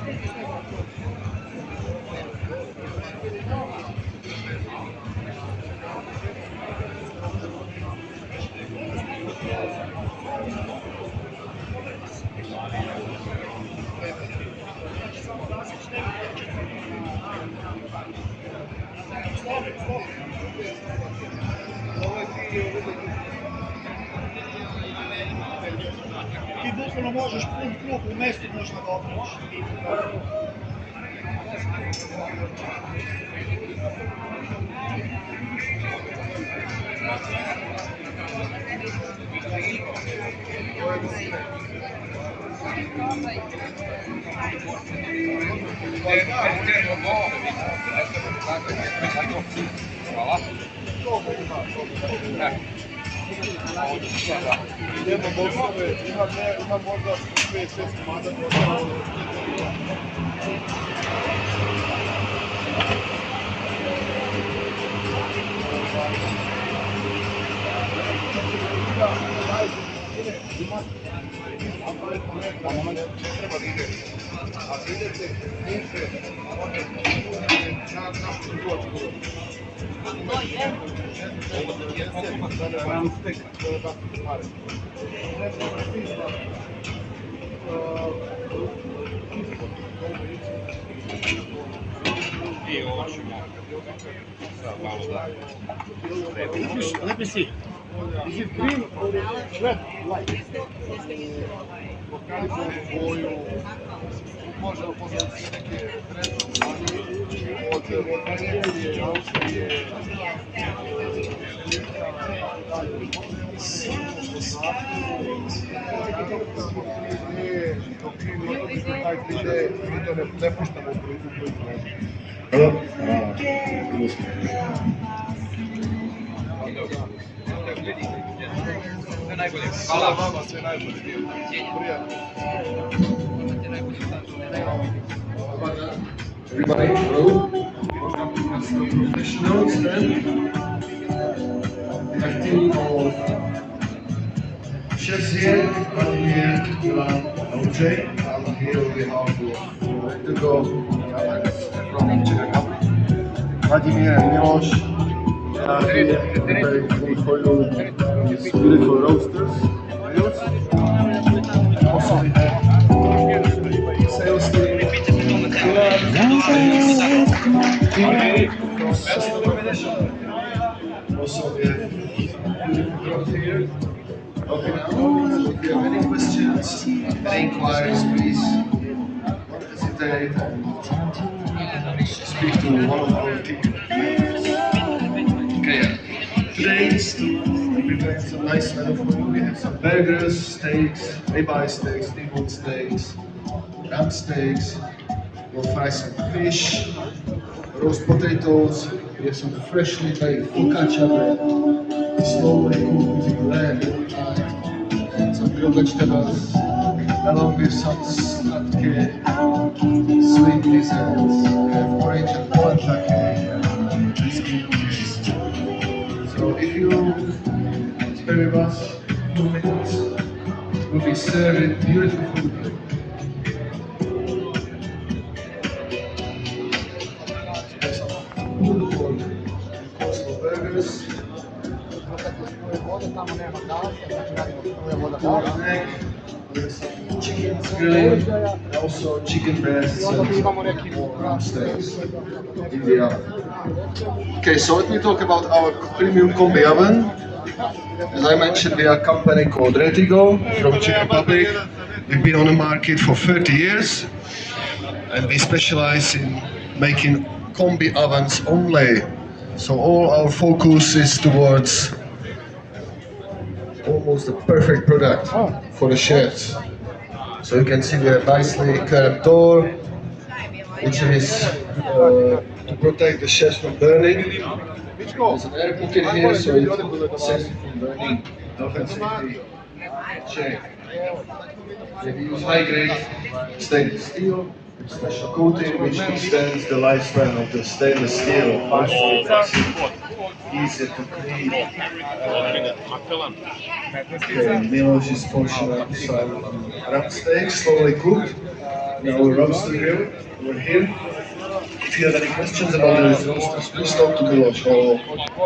Ti bukvalno možeš pun krug u mestu možda dobiti. Jedno boksove, ima možda 5-6 komada. Nama ne treba da ide. Ako idete niže, on je naš proizvod. Let me see. Is it green or red light? Možemo pozvati neke od Venecije, Austrije. Mi to ne puštamo u proizvodnju. Hvala vama, sve najbolje. Prijatno. Everybody, hello. Professionals then. A team of chefs here. I'm here, OJ. I'm here on behalf of Hugo from Czech Republic. Vladimir and Miloš. Here preparing food for you. These beautiful roasters. And also we have sales team. Also, we have beautiful girls here helping out. If you have any questions, any inquiries, please don't hesitate and speak to one of our team. Okay, today we prepared some nice menu for you. We have some burgers, steaks, ribeye steaks, T-bone steaks, lamb steaks. We'll fry some fish, roast potatoes, we have some freshly baked focaccia bread, slowly cooked using lamb every time, and some grilled vegetables, along with some sladké, sweet desserts. We have orange and Fanta cake and biscuit dishes. So if you spare with us 2 minutes, we'll be serving beautiful food. Burgers. With some chicken grilling, and also chicken breasts and steaks in the oven. Okay, so let me talk about our premium combi oven. As I mentioned, we are a company called Retigo from Czech Republic. We've been on the market for 30 years, and we specialize in making combi ovens only. So all our focus is towards almost a perfect product for the chefs. So you can see we have nicely curved door, which is to protect the chefs from burning. There's an air pocket here, so it saves you from burning. Health and safety check. We use high-grade stainless steel. Special coating which extends the lifespan of the stainless steel, also makes it easier to clean. Okay, Miloš is portioning some ram steaks, slowly cooked. Now we're roaster here. We're here. If you have any questions about the roasters, please talk to the show.